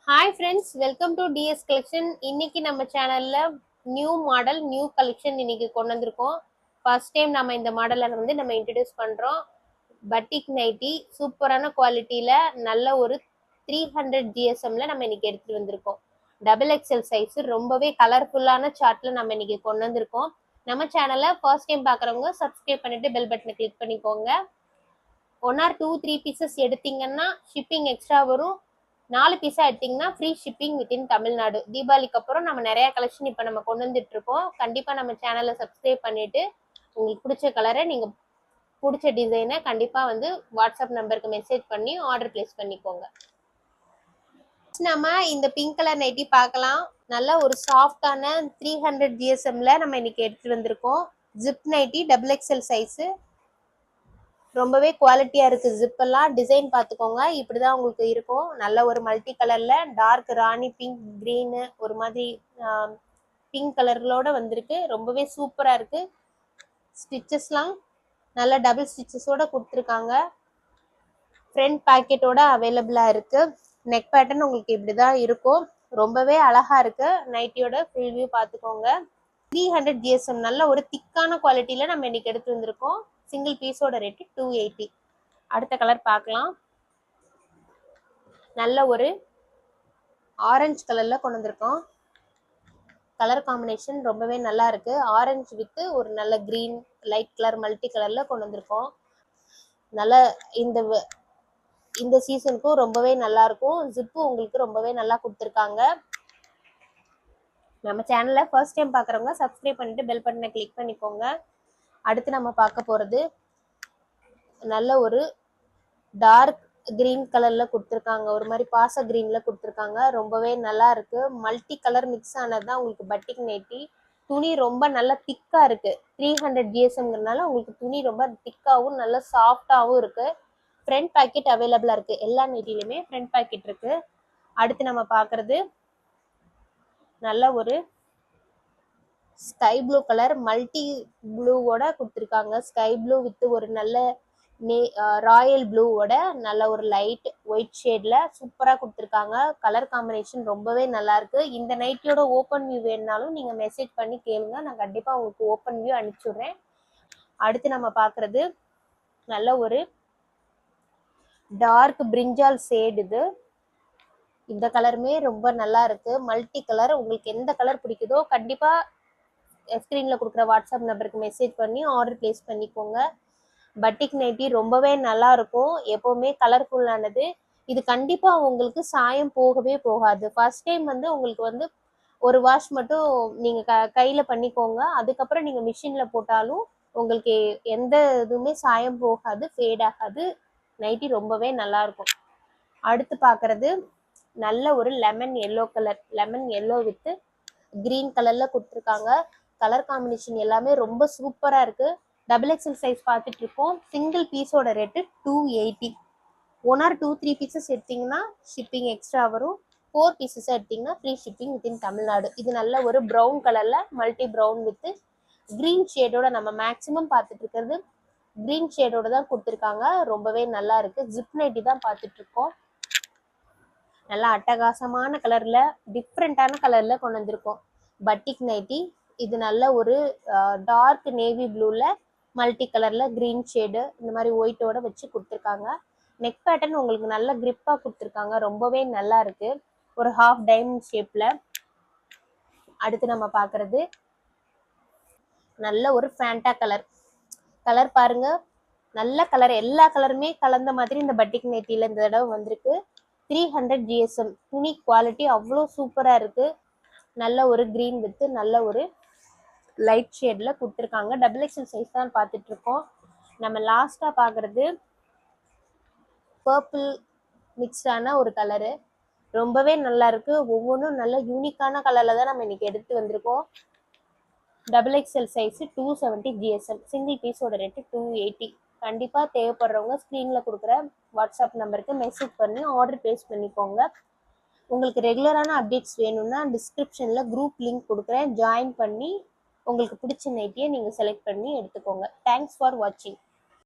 Hi friends, welcome to DS Collection. இன்னைக்கு நம்ம சேனல்ல நியூ மாடல் நியூ கலெக்ஷன் இன்னைக்கு கொண்டு வந்திருக்கோம். ஃபர்ஸ்ட் டைம் நம்ம இந்த மாடலை நம்ம இன்ட்ரடியூஸ் பண்றோம். பட்டிக் நைட்டி சூப்பரான குவாலிட்டியில நல்ல ஒரு 300 GSMல நம்ம இன்னைக்கு எடுத்துட்டு வந்திருக்கோம். டபுள் எக்ஸ்எல் சைஸ் ரொம்பவே கலர்ஃபுல்லான சார்ட்ல நம்ம இன்னைக்கு கொண்டு வந்திருக்கோம். நம்ம சேனலை ஃபர்ஸ்ட் டைம் பார்க்குறவங்க சப்ஸ்கிரைப் பண்ணிட்டு பெல் பட்டனை கிளிக் பண்ணிக்கோங்க. 1 or 2 3 பீசஸ் எடுத்தீங்கன்னா ஷிப்பிங் எக்ஸ்ட்ரா வரும். 4 பீஸா எடுத்தீங்கன்னா ஃப்ரீ ஷிப்பிங் வித்தின் தமிழ்நாடு. தீபாவளிக்கு அப்புறம் நம்ம நிறைய கலெக்ஷன் இப்போ நம்ம கொண்டு வந்துட்டு இருக்கோம். கண்டிப்பா நம்ம சேனலை சப்ஸ்கிரைப் பண்ணிட்டு உங்களுக்கு பிடிச்ச கலரை நீங்க பிடிச்ச டிசைனை கண்டிப்பா வாட்ஸ்அப் நம்பருக்கு மெசேஜ் பண்ணி ஆர்டர் பிளேஸ் பண்ணிக்கோங்க. நம்ம இந்த பிங்க் கலர் நைட்டி பார்க்கலாம். நல்ல ஒரு சாஃப்டான 300 GSMல நம்ம இன்னைக்கு எடுத்துட்டு வந்திருக்கோம். Zip nighty double XL size. ரொம்பவே குவாலிட்டியா இருக்கு. ஜிப் எல்லாம் டிசைன் பார்த்துக்கோங்க. இப்படிதான் உங்களுக்கு இருக்கும். நல்ல ஒரு மல்டி கலர்ல டார்க் ராணி பிங்க், கிரீனு, ஒரு மாதிரி பிங்க் கலர்களோட வந்திருக்கு. ரொம்பவே சூப்பரா இருக்கு. ஸ்டிச்சஸ்லாம் நல்ல டபுள் ஸ்டிச்சஸோட கொடுத்துருக்காங்க. ஃப்ரண்ட் பாக்கெட்டோட அவைலபிளா இருக்கு. நெக் பேட்டர்ன் உங்களுக்கு இப்படிதான் இருக்கும். ரொம்பவே அழகா இருக்கு. நைட்டியோட ஃபுல் வியூ பார்த்துக்கோங்க. 300 GSM நல்ல ஒரு திக்கான குவாலிட்டியில நம்ம இன்னைக்கு எடுத்து வந்திருக்கோம். சிங்கிள் பீஸோட ரேட்டு 280. அடுத்த கலர் பார்க்கலாம். நல்ல ஒரு ஆரஞ்சு கலர்ல கொண்டு வந்திருக்கோம். கலர் காம்பினேஷன் ரொம்பவே நல்லா இருக்கு. ஆரஞ்சு வித் ஒரு நல்ல கிரீன் லைட் கலர் மல்டி கலர்ல கொண்டு வந்திருக்கோம். நல்ல இந்த சீசனுக்கும் ரொம்பவே நல்லா இருக்கும். ஜிப்பு உங்களுக்கு ரொம்பவே நல்லா கொடுத்துருக்காங்க. நம்ம சேனலை ஃபர்ஸ்ட் டைம் பார்க்குறவங்க சப்ஸ்கிரைப் பண்ணிட்டு பெல் பட்டனை கிளிக் பண்ணிக்கோங்க. அடுத்து நம்ம பார்க்க போறது நல்ல ஒரு டார்க் கிரீன் கலர்ல கொடுத்துருக்காங்க. ஒரு மாதிரி பாச கிரீன்ல கொடுத்துருக்காங்க. ரொம்பவே நல்லா இருக்கு. மல்டி கலர் மிக்ஸ் ஆனதுதான் உங்களுக்கு பட்டிக் நைட்டி. துணி ரொம்ப நல்லா திக்கா இருக்கு. 300 GSMங்கிறதுனால உங்களுக்கு துணி ரொம்ப திக்காவும் நல்ல சாஃப்டாவும் இருக்கு. ஃப்ரண்ட் பாக்கெட் அவைலபிளா இருக்கு. எல்லா நைட்டிலுமே ஃப்ரண்ட் பாக்கெட் இருக்கு. அடுத்து நம்ம பார்க்கறது நல்ல ஒரு ஸ்கை ப்ளூ கலர் மல்டி ப்ளூவோட கொடுத்துருக்காங்க. ஸ்கை ப்ளூ வித் ஒரு நல்ல ராயல் ப்ளூவோட நல்ல ஒரு லைட் ஒயிட் ஷேட்ல சூப்பரா கொடுத்துருக்காங்க. கலர் காம்பினேஷன் ரொம்பவே நல்லா இருக்கு. இந்த நைட்டியோட ஓப்பன் வியூ வேணுனாலும் நீங்க மெசேஜ் பண்ணி கேளுங்க. நான் கண்டிப்பா உங்களுக்கு ஓப்பன் வியூ அனுப்பிச்சுடுறேன். அடுத்து நம்ம பார்க்கறது நல்ல ஒரு டார்க் பிரிஞ்சால் ஷேட். இது இந்த கலருமே ரொம்ப நல்லா இருக்கு. Multi colour. உங்களுக்கு எந்த கலர் பிடிக்குதோ கண்டிப்பா ஸ்கிரீன்ல கொடுக்குற வாட்ஸ்அப் நம்பருக்கு மெசேஜ் பண்ணி ஆர்டர் பிளேஸ் பண்ணிக்கோங்க. பட்டிக் நைட்டி ரொம்பவே நல்லா இருக்கும். எப்பவுமே கலர்ஃபுல்லானது. இது கண்டிப்பா உங்களுக்கு சாயம் போகவே போகாது. ஃபர்ஸ்ட் டைம் உங்களுக்கு ஒரு வாஷ் மட்டும் நீங்க கையில பண்ணிக்கோங்க. அதுக்கப்புறம் நீங்க மிஷின்ல போட்டாலும் உங்களுக்கு எந்த இதுவுமே சாயம் போகாது, ஃபேட் ஆகாது. நைட்டி ரொம்பவே நல்லா இருக்கும். அடுத்து பார்க்கறது நல்ல ஒரு lemon yellow colour. Lemon yellow with green கலர்ல கொடுத்துருக்காங்க. கலர் காம்பினேஷன் எல்லாமே ரொம்ப சூப்பரா இருக்கு. டபுள் எக்ஸ்எல் சைஸ் பார்த்துட்டு இருக்கோம். சிங்கிள் பீஸோட ரேட்டு 280. 1 or 2 3 பீசஸ் எடுத்தீங்கன்னா ஷிப்பிங் எக்ஸ்ட்ரா வரும். 4 பீசஸ் எடுத்தீங்கன்னா ஃப்ரீ ஷிப்பிங் வித்தின் தமிழ்நாடு. இது நல்ல ஒரு ப்ரௌன் கலர்ல மல்டி ப்ரௌன் வித் கிரீன் ஷேடோட நம்ம மேக்சிமம் பார்த்துட்டு இருக்கிறது கிரீன் ஷேடோட தான் கொடுத்துருக்காங்க. ரொம்பவே நல்லா இருக்கு. ஜிப் நைட்டி தான் பார்த்துட்டு இருக்கோம். நல்லா அட்டகாசமான கலர்ல டிஃப்ரெண்டான கலர்ல கொண்டு வந்திருக்கோம். Batik nighty. இது நல்ல ஒரு டார்க் நேவி ப்ளூல மல்டி கலர்ல கிரீன் ஷேடு இந்த மாதிரி ஒயிட்டோட வச்சு கொடுத்துருக்காங்க. நெக் பேட்டர்ன் உங்களுக்கு நல்ல கிரிப்பா கொடுத்துருக்காங்க. ரொம்பவே நல்லா இருக்கு. ஒரு ஹாஃப் டைமண்ட் ஷேப்ல. அடுத்து நம்ம பார்க்கறது நல்ல ஒரு ஃபேண்டா கலர். கலர் பாருங்க. நல்ல கலர். எல்லா கலருமே கலந்த மாதிரி இந்த பட்டிக் நைட்டில இந்த தடவை வந்திருக்கு. 300 GSM. துணி குவாலிட்டி அவ்வளோ சூப்பரா இருக்கு. நல்ல ஒரு கிரீன் வித் நல்ல ஒரு லைட் ஷேட்ல கொடுத்துருக்காங்க. டபுள் எக்ஸ்எல் சைஸ் தான் பார்த்துட்டு இருக்கோம். நம்ம லாஸ்டா பார்க்கறது பர்பிள் மிக்ஸ்டான ஒரு கலரு. ரொம்பவே நல்லா இருக்கு. ஒவ்வொன்றும் நல்ல யூனிக்கான கலர்ல தான் நம்ம இன்னைக்கு எடுத்து வந்திருக்கோம். Double XL size 270 GSM. Single பீஸோட ரேட்டு 280. கண்டிப்பா தேவைப்படுறவங்க ஸ்கிரீன்ல கொடுக்குற வாட்ஸ்அப் நம்பருக்கு மெசேஜ் பண்ணி ஆர்டர் பிளேஸ் பண்ணிக்கோங்க. உங்களுக்கு ரெகுலரான அப்டேட்ஸ் வேணும்னா டிஸ்கிரிப்ஷன்ல குரூப் லிங்க் கொடுக்குறேன். ஜாயின் பண்ணி உங்களுக்கு பிடிச்ச நைட்டியை நீங்க செலக்ட் பண்ணி எடுத்துக்கோங்க. தேங்க்ஸ் ஃபார் வாட்சிங்.